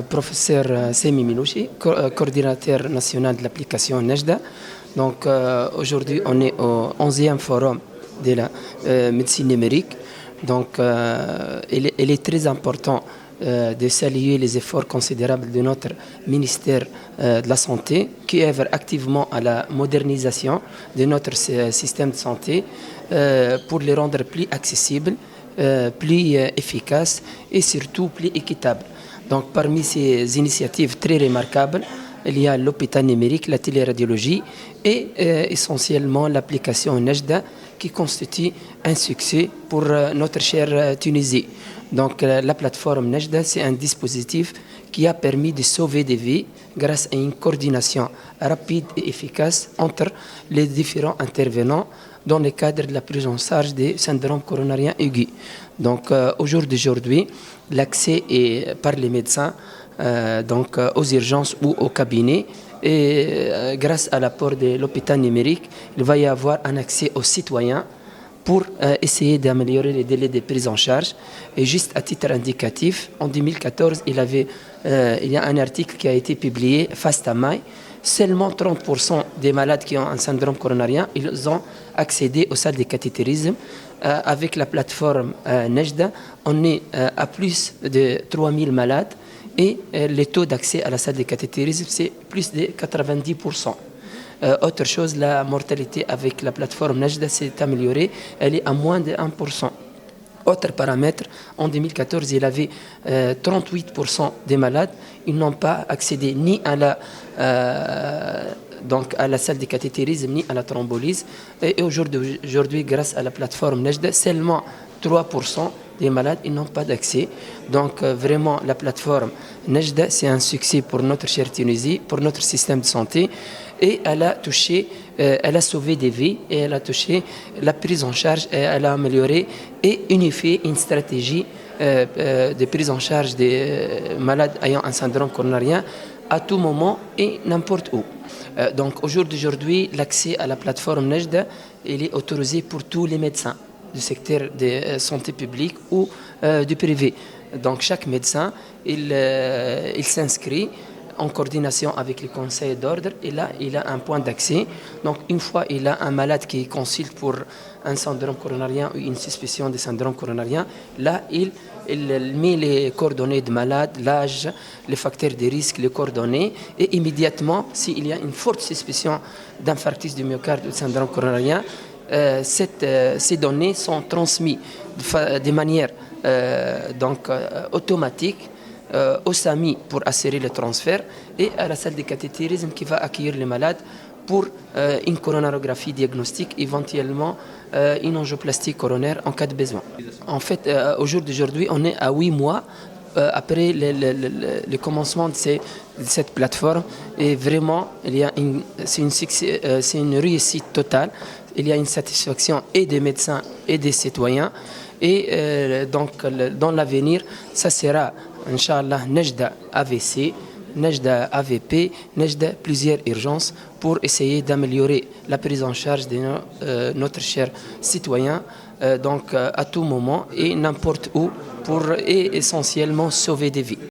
Professeur Semi Minouchi, coordinateur national de l'application Nejda. Aujourd'hui, on est au 11e forum de la médecine numérique. Il est très important de saluer les efforts considérables de notre ministère de la Santé qui œuvre activement à la modernisation de notre système de santé pour le rendre plus accessible, plus efficace et surtout plus équitable. Donc parmi ces initiatives très remarquables, il y a l'hôpital numérique, la téléradiologie et essentiellement l'application Nejda qui constitue un succès pour notre chère Tunisie. Donc la plateforme Nejda, c'est un dispositif qui a permis de sauver des vies grâce à une coordination rapide et efficace entre les différents intervenants dans le cadre de la prise en charge des syndromes coronariens aigus. Donc au jour d'aujourd'hui, l'accès est par les médecins aux urgences ou au cabinet. Et grâce à l'apport de l'hôpital numérique, il va y avoir un accès aux citoyens pour essayer d'améliorer les délais de prise en charge. Et juste à titre indicatif, en 2014, il y a un article qui a été publié, Fastamai. Seulement 30% des malades qui ont un syndrome coronarien, ils ont accédé aux salles de cathétérisme. Avec la plateforme Nejda, on est à plus de 3000 malades et le taux d'accès à la salle de cathétérisme, c'est plus de 90%. Autre chose, la mortalité avec la plateforme Nejda s'est améliorée, elle est à moins de 1%. Autre paramètre, en 2014, il y avait 38% des malades, ils n'ont pas accédé ni à la salle de cathétérisme ni à la thrombolyse. Et aujourd'hui, grâce à la plateforme Nejda, seulement 3% des malades ils n'ont pas d'accès. Donc vraiment, la plateforme Nejda, c'est un succès pour notre chère Tunisie, pour notre système de santé. Et elle a sauvé des vies et elle a touché la prise en charge et elle a amélioré et unifié une stratégie de prise en charge des malades ayant un syndrome coronarien à tout moment et n'importe où. Donc au jour d'aujourd'hui, l'accès à la plateforme Nejda, il est autorisé pour tous les médecins du secteur de santé publique ou du privé. Donc chaque médecin, il s'inscrit en coordination avec le conseil d'ordre et là, il a un point d'accès. Donc une fois il a un malade qui consulte pour un syndrome coronarien ou une suspicion de syndrome coronarien, là, il met les coordonnées de malade, l'âge, les facteurs de risque, les coordonnées, et immédiatement, s'il y a une forte suspicion d'infarctus du myocarde ou de syndrome coronarien, ces données sont transmises de manière automatique au SAMI pour assurer le transfert et à la salle de cathétérisme qui va accueillir les malades pour une coronarographie diagnostique, éventuellement une angioplastie coronaire en cas de besoin. En fait, au jour d'aujourd'hui, on est à 8 mois après le commencement de cette plateforme et vraiment, c'est une réussite totale. Il y a une satisfaction et des médecins et des citoyens. Et dans l'avenir, ça sera, Inch'Allah, Nejda AVC, Nejda AVP, Nejda plusieurs urgences pour essayer d'améliorer la prise en charge de notre cher citoyen à tout moment et n'importe où pour essentiellement sauver des vies.